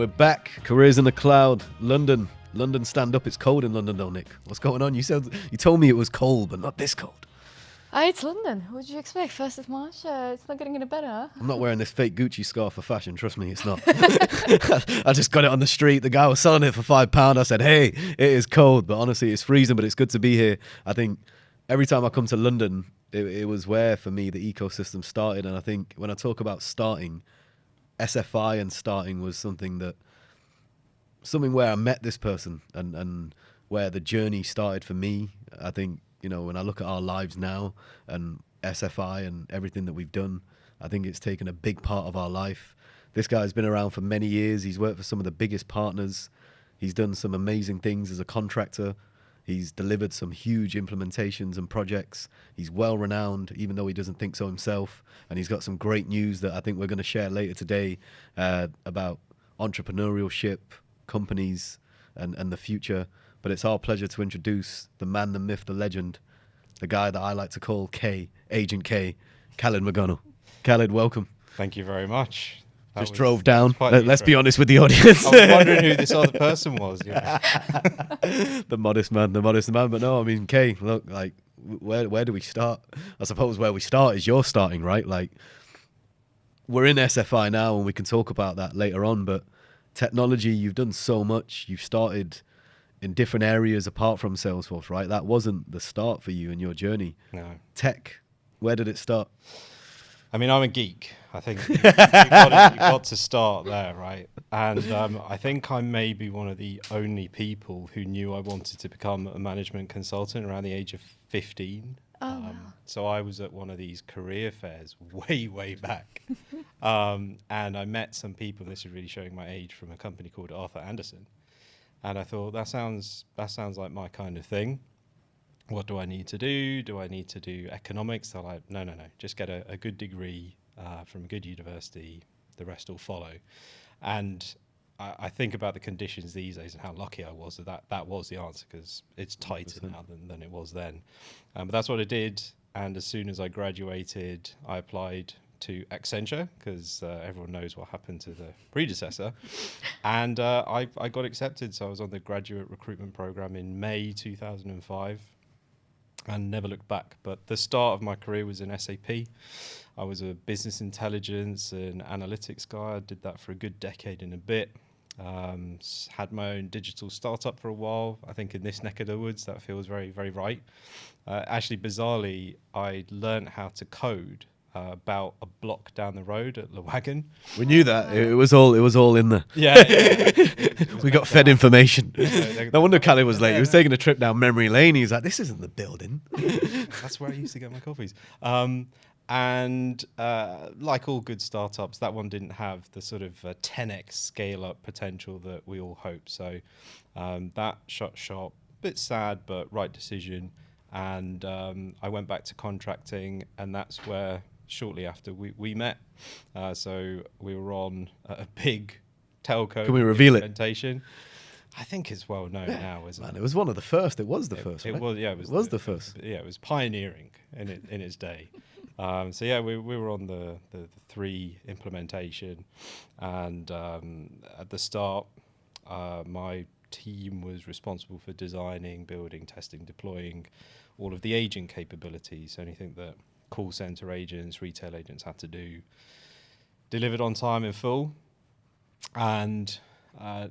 we're back. Careers in the cloud. London, stand up. It's cold in London, though, Nick. What's going on? You told me it was cold, but not this cold. It's London. What did you expect? 1st of March? It's not getting any better, huh? I'm not wearing this fake Gucci scarf for fashion. Trust me, it's not. I just got it on the street. The guy was selling it for £5. I said, hey, it is cold, but honestly, it's freezing, but it's good to be here. I think every time I come to London, it was where, for me, the ecosystem started. And I think when I talk about starting, SFI and starting was something where I met this person and where the journey started for me. I think, when I look at our lives now and SFI and everything that we've done, I think it's taken a big part of our life. This guy's been around for many years. He's worked for some of the biggest partners. He's done some amazing things as a contractor. He's delivered some huge implementations and projects. He's well renowned, even though he doesn't think so himself. And he's got some great news that I think we're going to share later today about entrepreneurship, companies, and the future. But it's our pleasure to introduce the man, the myth, the legend, the guy that I like to call K, Agent K, Khaled McGonnell. Khaled, welcome. Thank you very much. Just drove down. Let's be honest with the audience. I was wondering who this other person was. Yeah. The modest man. But no, I mean, Kay, look, like, where do we start? I suppose where we start is you're starting, right? Like, we're in SFI now, and we can talk about that later on. But technology, you've done so much. You've started in different areas apart from Salesforce, right? That wasn't the start for you in your journey. No. Tech, where did it start? I mean, I'm a geek. I think you've got to start there, right? And I think I may be one of the only people who knew I wanted to become a management consultant around the age of 15. So I was at one of these career fairs way back. And I met some people, and this is really showing my age, from a company called Arthur Andersen. And I thought, that sounds like my kind of thing. What do I need to do? Do I need to do economics? They're like, no. Just get a good degree from a good university. The rest will follow. And I think about the conditions these days and how lucky I was that was the answer, because it's tighter 100%. Now than it was then. But that's what I did. And as soon as I graduated, I applied to Accenture, because everyone knows what happened to the predecessor. And I got accepted. So I was on the graduate recruitment program in May 2005. And never looked back. But the start of my career was in SAP. I was a business intelligence and analytics guy. I did that for a good decade and a bit. Had my own digital startup for a while. I think in this neck of the woods, that feels very, very right. Actually, bizarrely, I learned how to code about a block down the road at Le Wagon. We knew that. It was all in there. Yeah. We got fed information. No wonder Khaled was late. He was taking a trip down memory lane. He was like, this isn't the building. That's where I used to get my coffees. And like all good startups, that one didn't have the sort of 10x scale-up potential that we all hope. So that shut shop. Bit sad, but right decision. And I went back to contracting, and that's where shortly after we met. So we were on a big telco. Can we reveal implementation. I think it's well known now, isn't it? Man, it was one of the first. It was the first. It right? was, yeah. It was the first. Yeah, it was pioneering in its day. So yeah, we were on the 3 implementation, and at the start, my team was responsible for designing, building, testing, deploying all of the agent capabilities. So anything that call center agents, retail agents had to do, delivered on time in full, and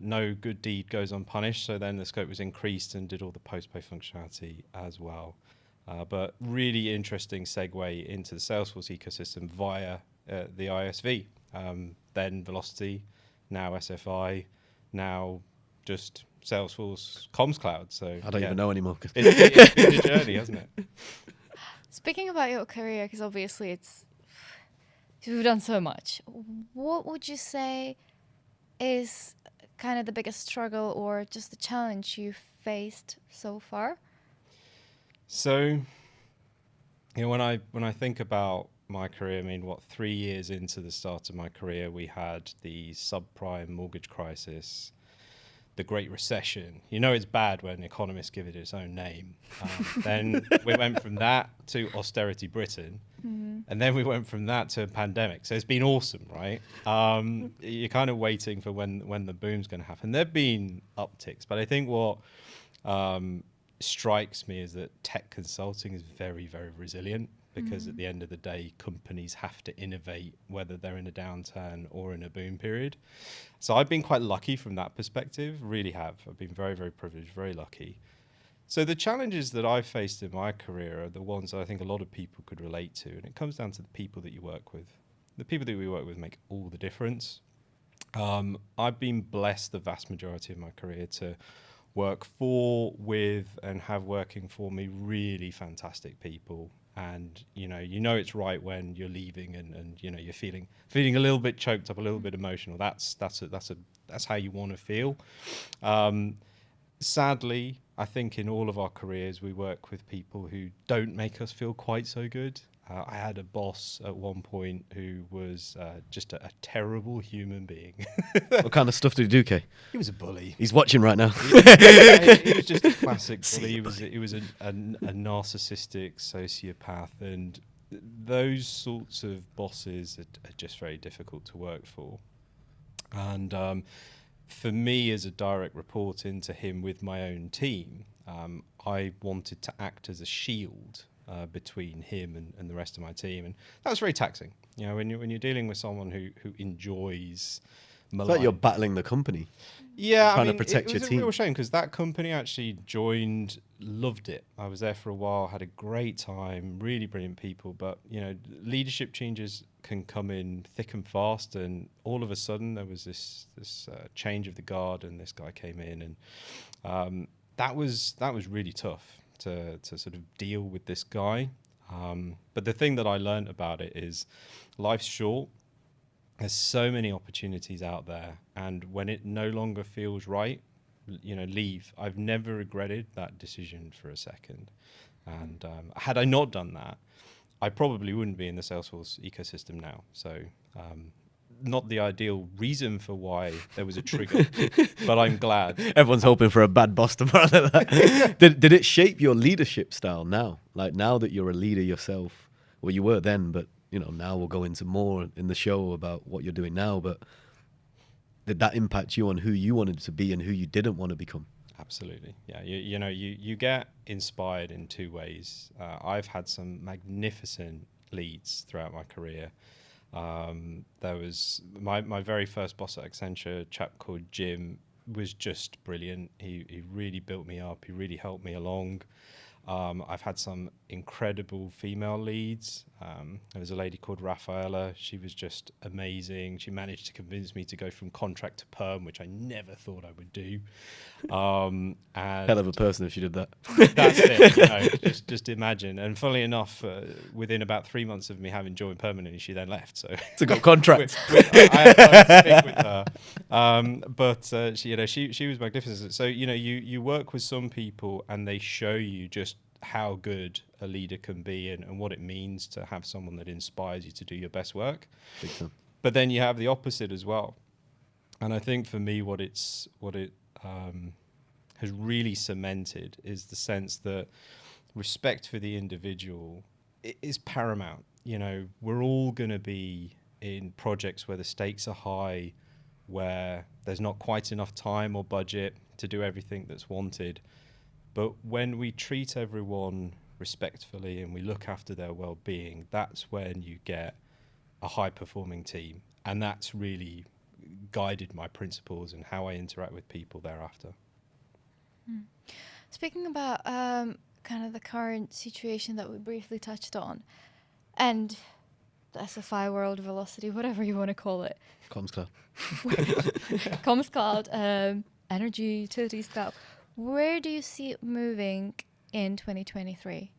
no good deed goes unpunished. So then the scope was increased and did all the post-pay functionality as well. But really interesting segue into the Salesforce ecosystem via the ISV. Then Velocity, now SFI, now just Salesforce Comms Cloud. So I don't even know anymore. It's been a journey, hasn't it? Speaking about your career, because obviously you've done so much. What would you say is kind of the biggest struggle or just the challenge you've faced so far? So, when I think about my career, I mean, 3 years into the start of my career, we had the subprime mortgage crisis. the Great Recession. You know it's bad when economists give it its own name. Then we went from that to austerity Britain, and then we went from that to a pandemic. So it's been awesome, right? You're kind of waiting for when the boom's going to happen. There've been upticks, but I think what strikes me is that tech consulting is very, very resilient, because at the end of the day, companies have to innovate whether they're in a downturn or in a boom period. So I've been quite lucky from that perspective, really have. I've been very, very privileged, very lucky. So the challenges that I've faced in my career are the ones that I think a lot of people could relate to, and it comes down to the people that you work with. The people that we work with make all the difference. I've been blessed the vast majority of my career to work for, with, and have working for me really fantastic people. And you know it's right when you're leaving, and you're feeling a little bit choked up, a little bit emotional. That's how you want to feel. Sadly, I think in all of our careers we work with people who don't make us feel quite so good. I had a boss at one point who was just a terrible human being. What kind of stuff did he do, Kay? He was a bully. He's watching right now. He was just a classic bully. He was a narcissistic sociopath, and those sorts of bosses are just very difficult to work for. And for me, as a direct report into him with my own team, I wanted to act as a shield between him and the rest of my team, and that was very taxing. When you're dealing with someone who enjoys It's like you're battling the company. Yeah, trying to protect your It was team. a real shame, because that company actually joined, loved it. I was there for a while, had a great time, really brilliant people. But leadership changes can come in thick and fast, and all of a sudden there was this change of the guard, and this guy came in, and that was really tough to sort of deal with this guy. But the thing that I learned about it is life's short. There's so many opportunities out there, and when it no longer feels right, leave. I've never regretted that decision for a second. And had I not done that, I probably wouldn't be in the Salesforce ecosystem now. So not the ideal reason for why there was a trigger, but I'm glad. Everyone's hoping for a bad boss tomorrow. Did it shape your leadership style now? Like now that you're a leader yourself, well, you were then, but now we'll go into more in the show about what you're doing now. But did that impact you on who you wanted to be and who you didn't want to become? Absolutely. Yeah. You get inspired in two ways. I've had some magnificent leads throughout my career. There was my very first boss at Accenture, a chap called Jim, was just brilliant. He really built me up. He really helped me along. I've had some incredible female leads. There was a lady called Rafaela. She was just amazing. She managed to convince me to go from contract to perm, which I never thought I would do. And Hell of a person if she did that. that's it. Just imagine. And funnily enough, within about 3 months of me having joined permanently, she then left. So To got contract. I had to stick with her. But she was magnificent. So you work with some people, and they show you just how good a leader can be, and what it means to have someone that inspires you to do your best work. But then you have the opposite as well. And I think for me, what it has really cemented is the sense that respect for the individual is paramount. We're all going to be in projects where the stakes are high, where there's not quite enough time or budget to do everything that's wanted. But when we treat everyone respectfully and we look after their well-being, that's when you get a high-performing team. And that's really guided my principles and how I interact with people thereafter. Speaking about kind of the current situation that we briefly touched on, and the SFI world, velocity, whatever you want to call it. Comms Cloud. Comms Cloud, energy, utilities cloud. Where do you see it moving in 2023?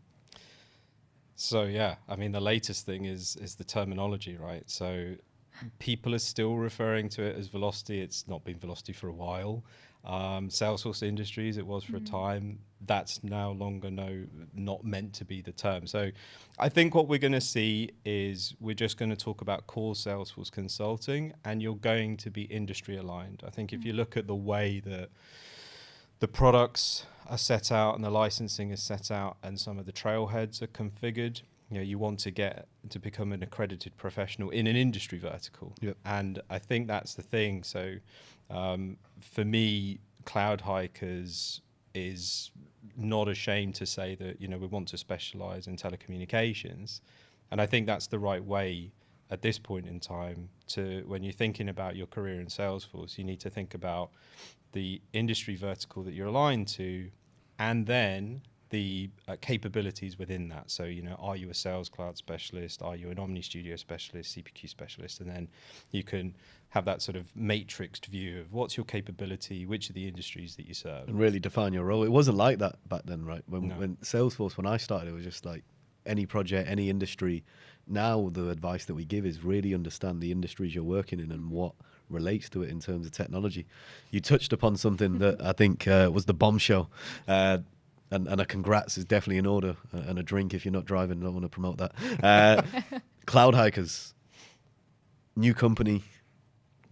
So the latest thing is the terminology, right? So people are still referring to it as velocity. It's not been velocity for a while. Salesforce Industries, it was for a time. That's now longer not meant to be the term. So I think what we're going to see is we're just going to talk about core Salesforce consulting, and you're going to be industry aligned. I think if you look at the way that the products are set out and the licensing is set out and some of the trailheads are configured, you want to get to become an accredited professional in an industry vertical. Yep. And I think that's the thing. So for me, Cloud Hikers is not ashamed to say that, we want to specialize in telecommunications. And I think that's the right way at this point in time to, when you're thinking about your career in Salesforce, you need to think about the industry vertical that you're aligned to, and then the capabilities within that. So, are you a Sales Cloud specialist? Are you an Omni Studio specialist, CPQ specialist? And then you can have that sort of matrixed view of what's your capability, which are the industries that you serve. And really define your role. It wasn't like that back then, right? When Salesforce, when I started, it was just like any project, any industry. Now the advice that we give is really understand the industries you're working in and what relates to it in terms of technology. You touched upon something that I think was the bombshell. And a congrats is definitely in order, and a drink if you're not driving. I don't want to promote that. Cloud Hikers, new company,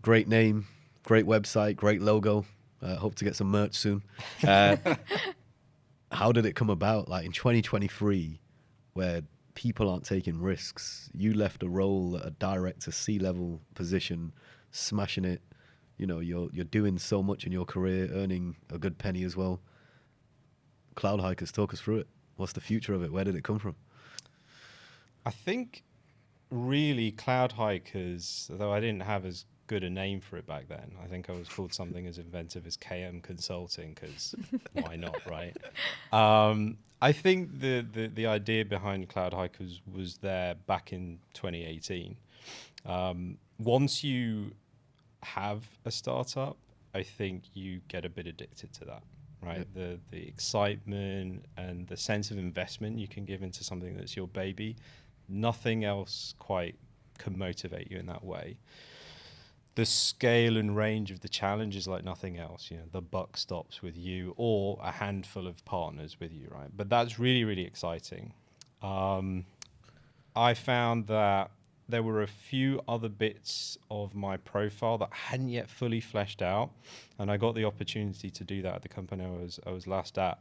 great name, great website, great logo. Hope to get some merch soon. How did it come about? Like in 2023, where people aren't taking risks, you left a role at a director C-level position, smashing it. You're doing so much in your career, earning a good penny as well. Cloud Hikers, talk us through it. What's the future of it? Where did it come from? I think really Cloud Hikers, though I didn't have as good a name for it back then, I think I was called something as inventive as KM Consulting, because why not, right? I think the idea behind Cloud Hikers was there back in 2018. Once you have a startup, I think you get a bit addicted to that. Right, yep. The excitement and the sense of investment you can give into something that's your baby, nothing else quite can motivate you in that way. The scale and range of the challenge is like nothing else. The buck stops with you or a handful of partners with you, right? But that's really, really exciting. I found that there were a few other bits of my profile that hadn't yet fully fleshed out, and I got the opportunity to do that at the company I was last at.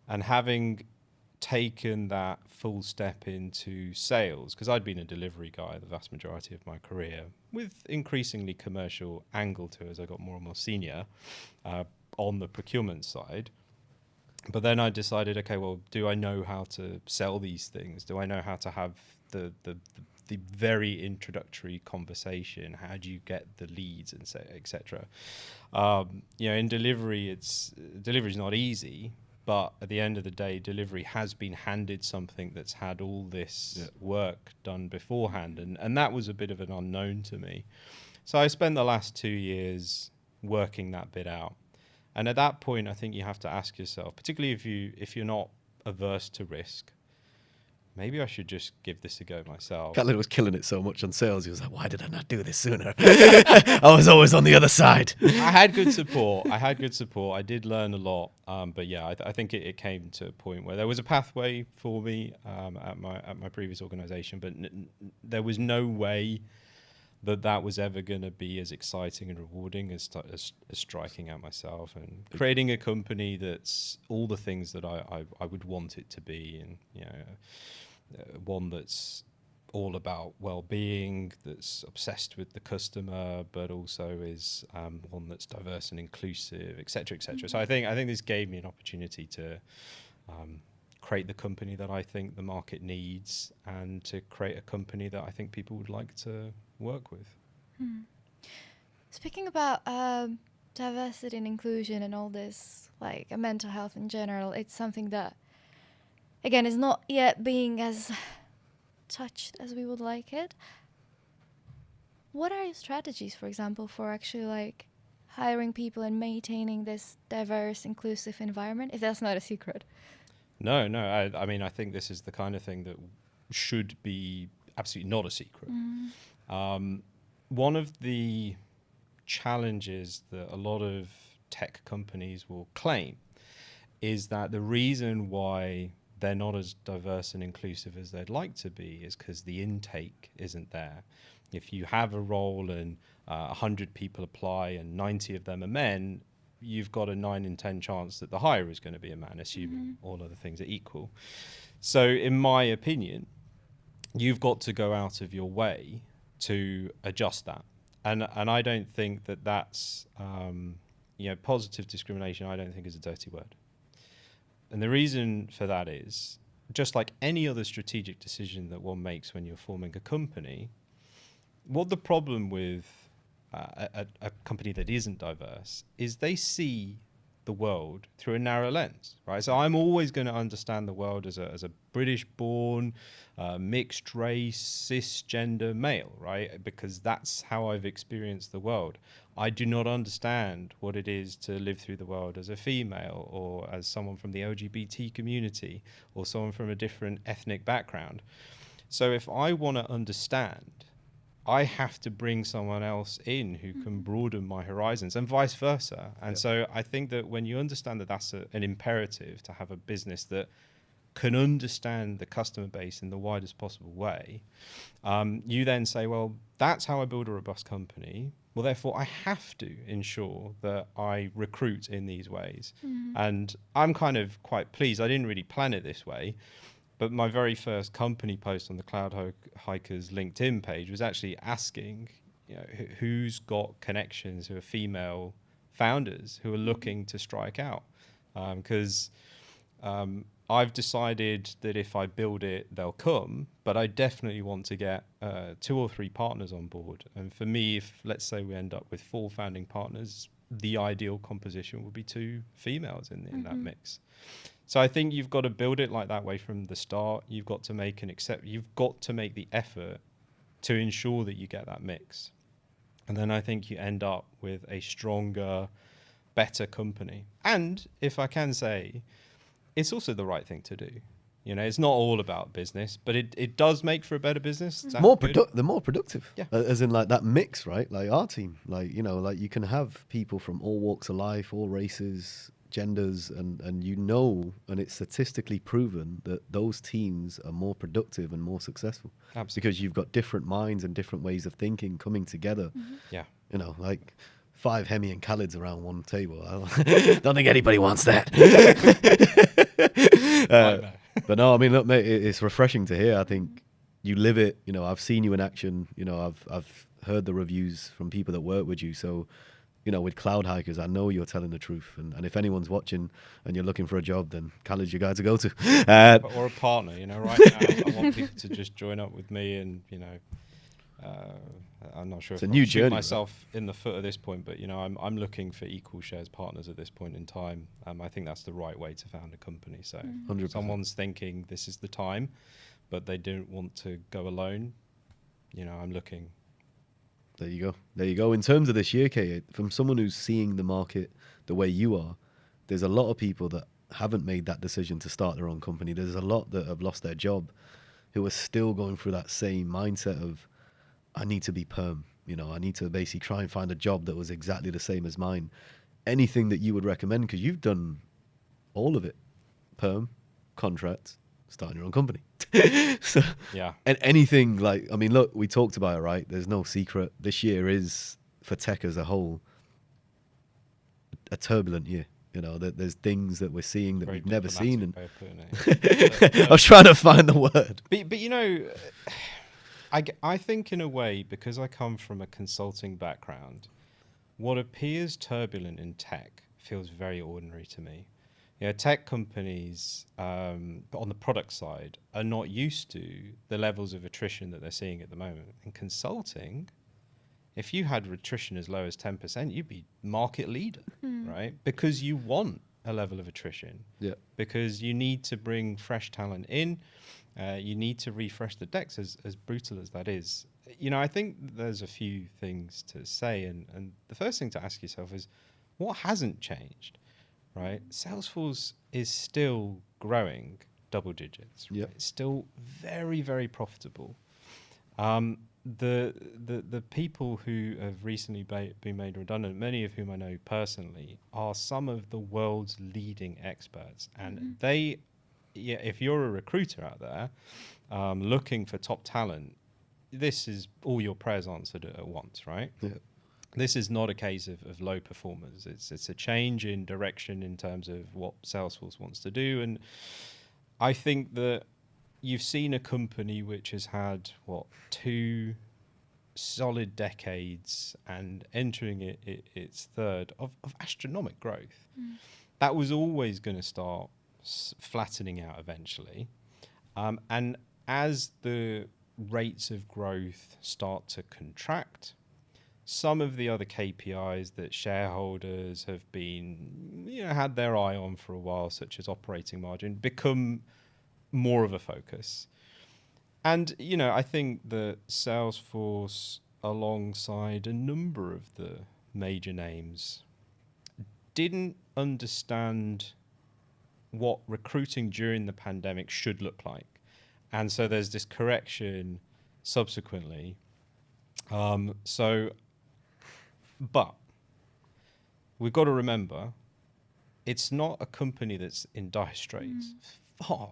And having taken that full step into sales, because I'd been a delivery guy the vast majority of my career, with increasingly commercial angle to it as I got more and more senior on the procurement side. But then I decided, okay, well, do I know how to sell these things? Do I know how to have the very introductory conversation? How do you get the leads and say, etc. In delivery, delivery's not easy, but at the end of the day, delivery has been handed something that's had all this work done beforehand, and that was a bit of an unknown to me. So I spent the last 2 years working that bit out, and at that point, I think you have to ask yourself, particularly if you're not averse to risk, maybe I should just give this a go myself. Khaled was killing it so much on sales. He was like, why did I not do this sooner? I was always on the other side. I had good support. I did learn a lot. But yeah, I think it came to a point where there was a pathway for me at my previous organization, but there was no way that was ever going to be as exciting and rewarding as striking out myself and creating a company that's all the things that I would want it to be, and one that's all about well-being, that's obsessed with the customer, but also is one that's diverse and inclusive, etc., etc. So I think this gave me an opportunity to create the company that I think the market needs, and to create a company that I think people would like to work with. Speaking about diversity and inclusion and all this, like mental health in general, it's something that, again, is not yet being as touched as we would like it. What are your strategies, for example, for actually like hiring people and maintaining this diverse, inclusive environment, if that's not a secret? No. I mean, I think this is the kind of thing that should be absolutely not a secret. One of the challenges that a lot of tech companies will claim is that the reason why they're not as diverse and inclusive as they'd like to be is because the intake isn't there. If you have a role and 100 people apply and 90 of them are men, you've got a 9 in 10 chance that the hire is going to be a man, assuming all other things are equal. So in my opinion, you've got to go out of your way to adjust that. And I don't think that that's, positive discrimination, I don't think is a dirty word. And the reason for that is, just like any other strategic decision that one makes when you're forming a company, what the problem with a company that isn't diverse is they see the world through a narrow lens, right? So I'm always going to understand the world as a British-born, mixed race, cisgender male, right? Because that's how I've experienced the world. I do not understand what it is to live through the world as a female or as someone from the LGBT community or someone from a different ethnic background. So if I want to understand, I have to bring someone else in who can broaden my horizons and vice versa. And so I think that when you understand that that's an imperative to have a business that can understand the customer base in the widest possible way, you then say, well, that's how I build a robust company. Well, therefore, I have to ensure that I recruit in these ways. And I'm kind of quite pleased. I didn't really plan it this way. But my very first company post on the Cloud Hikers LinkedIn page was actually asking, who's got connections who are female founders who are looking to strike out. Because I've decided that if I build it, they'll come. But I definitely want to get 2 or 3 partners on board. And for me, if let's say we end up with 4 founding partners, the ideal composition would be 2 females in that mix. So I think you've got to build it like that way from the start. You've got to make you've got to make the effort to ensure that you get that mix. And then I think you end up with a stronger, better company. And if I can say, it's also the right thing to do. It's not all about business, but it does make for a better business. They're more productive. Yeah. As in like that mix, right? Like our team, like you can have people from all walks of life, all races, genders, and it's statistically proven that those teams are more productive and more successful. Absolutely. Because you've got different minds and different ways of thinking coming together. Yeah. Like 5 Hemi and Khaleds around one table. I don't think anybody wants that. But no, I mean, look, mate, it's refreshing to hear. I think you live it. I've seen you in action. I've heard the reviews from people that work with you. So, with Cloud Hikers, I know you're telling the truth. And if anyone's watching and you're looking for a job, then Khaled's your guy to go to. Or a partner, right now, I want people to just join up with me and, I'm not sure it's if a new I'll shoot journey, myself in the foot at this point, but, I'm looking for equal shares partners at this point in time. I think that's the right way to found a company. So 100%. Someone's thinking this is the time, but they don't want to go alone, I'm looking. There you go. In terms of this year, Kate, from someone who's seeing the market the way you are, there's a lot of people that haven't made that decision to start their own company. There's a lot that have lost their job who are still going through that same mindset of, I need to be perm. I need to basically try and find a job that was exactly the same as mine. Anything that you would recommend, because you've done all of it, perm, contracts, starting your own company. So, yeah. And anything like, I mean, look, we talked about it, right? There's no secret. This year is, for tech as a whole, a turbulent year. There's things that we're seeing that we've never seen. And I was trying to find the word. But I think in a way, because I come from a consulting background, what appears turbulent in tech feels very ordinary to me. Tech companies on the product side are not used to the levels of attrition that they're seeing at the moment. In consulting, if you had attrition as low as 10%, you'd be market leader, right? Because you want a level of attrition. Yeah. Because you need to bring fresh talent in. You need to refresh the decks, as brutal as that is. I think there's a few things to say. And the first thing to ask yourself is, what hasn't changed? Right, Salesforce is still growing double digits. Right? Yep. It's still very, very profitable. the people who have recently been made redundant, many of whom I know personally, are some of the world's leading experts, and they, yeah, if you're a recruiter out there looking for top talent, this is all your prayers answered at once, right? Yeah. This is not a case of low performers. It's a change in direction in terms of what Salesforce wants to do, and I think that you've seen a company which has had, 2 solid decades and entering its third of astronomical growth. That was always going to start flattening out eventually. And as the rates of growth start to contract, some of the other KPIs that shareholders have been, had their eye on for a while, such as operating margin, become more of a focus. And, I think that Salesforce, alongside a number of the major names, didn't understand what recruiting during the pandemic should look like. And so there's this correction subsequently. But we've got to remember, it's not a company that's in dire straits.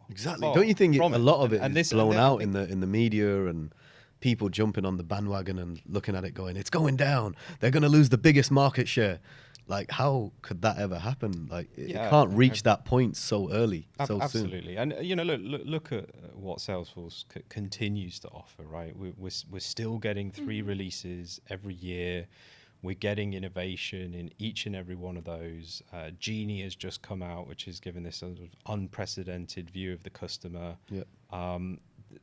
Exactly. Far Don't you think a from lot of it and is this- blown and I out think- in the media and people jumping on the bandwagon and looking at it going, it's going down. They're going to lose the biggest market share. Like, how could that ever happen? Like, it can't reach that point so early, so soon. Absolutely. And, look at what Salesforce continues to offer, right? We're still getting 3 releases every year. We're getting innovation in each and every one of those. Genie has just come out, which has given this sort of unprecedented view of the customer. Yep.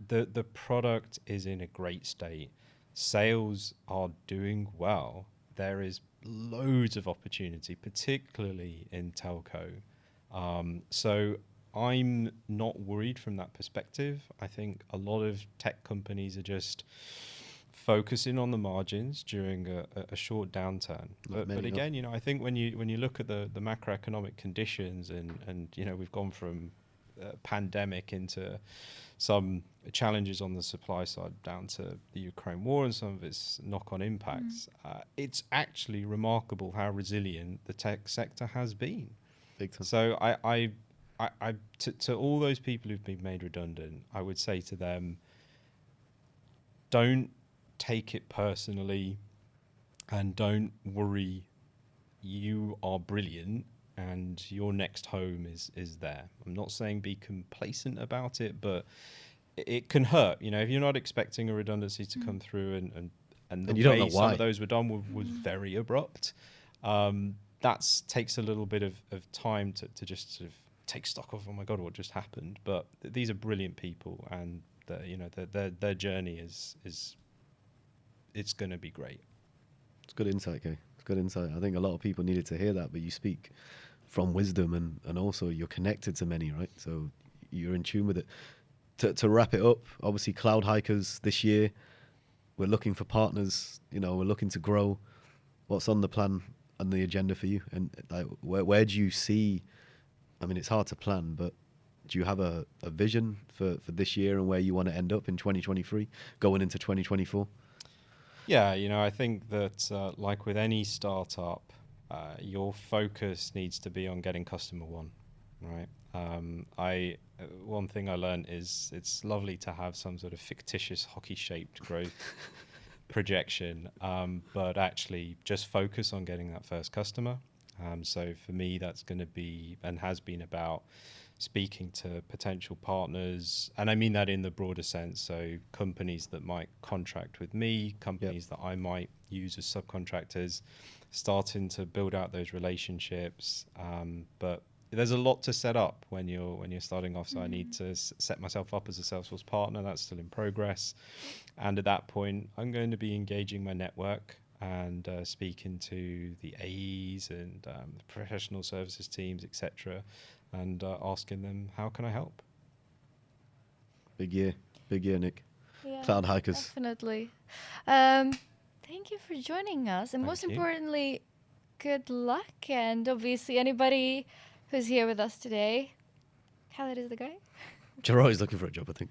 The product is in a great state. Sales are doing well. There is loads of opportunity, particularly in telco. So I'm not worried from that perspective. I think a lot of tech companies are just focusing on the margins during a short downturn. But again, I think when you look at the macroeconomic conditions and we've gone from pandemic into some challenges on the supply side down to the Ukraine war and some of its knock-on impacts, it's actually remarkable how resilient the tech sector has been. Big time. So to all those people who've been made redundant, I would say to them, don't take it personally and don't worry. You are brilliant and your next home is there. I'm not saying be complacent about it, but it can hurt. If you're not expecting a redundancy to come through and the you don't know way some why. of those were done was very abrupt, that takes a little bit of time to just sort of take stock of, oh my God, what just happened? But these are brilliant people, and their journey is it's going to be great. It's good insight, Kay. It's good insight. I think a lot of people needed to hear that, but you speak from wisdom and also you're connected to many, right? So you're in tune with it. To wrap it up, obviously Cloud Hikers this year, we're looking for partners, we're looking to grow. What's on the plan and the agenda for you? And like, where do you see, I mean, it's hard to plan, but do you have a vision for this year and where you want to end up in 2023, going into 2024? Yeah, I think that like with any startup, your focus needs to be on getting customer one, right? One thing I learned is it's lovely to have some sort of fictitious hockey-shaped growth projection, but actually just focus on getting that first customer. So for me, that's going to be and has been about speaking to potential partners, and I mean that in the broader sense. So companies that might contract with me, companies that I might use as subcontractors, starting to build out those relationships. But there's a lot to set up when you're starting off. So I need to set myself up as a Salesforce partner. That's still in progress. And at that point, I'm going to be engaging my network and speaking to the AEs and professional services teams, etc., and asking them, how can I help? Big year, Nick. Yeah, Cloud Hikers. Definitely. Thank you for joining us. And most Thank you. importantly, good luck. And obviously, anybody who's here with us today, Khaled is the guy. Gerard's looking for a job, I think.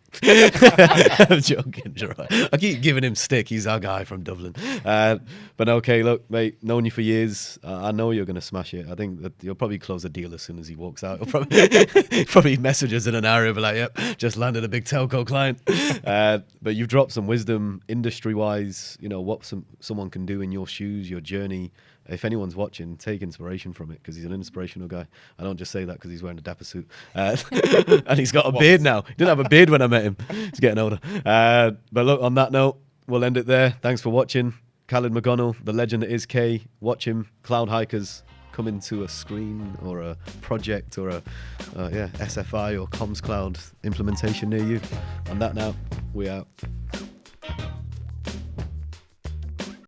I'm joking, Gerard. I keep giving him stick. He's our guy from Dublin. But okay, look, mate, known you for years. I know you're going to smash it. I think that you'll probably close a deal as soon as he walks out. He'll probably message us in an hour, be like, yep, just landed a big telco client. But you've dropped some wisdom industry-wise, you know, what someone can do in your shoes, your journey. If anyone's watching, take inspiration from it, because he's an inspirational guy. I don't just say that because he's wearing a dapper suit. And he's got a beard now. He didn't have a beard when I met him. He's getting older. But look, on that note, we'll end it there. Thanks for watching. Khaled McGonnell, the legend that is K. Watch him. Cloud Hikers coming to a screen or a project or a SFI or Comms Cloud implementation near you. On that note, we out.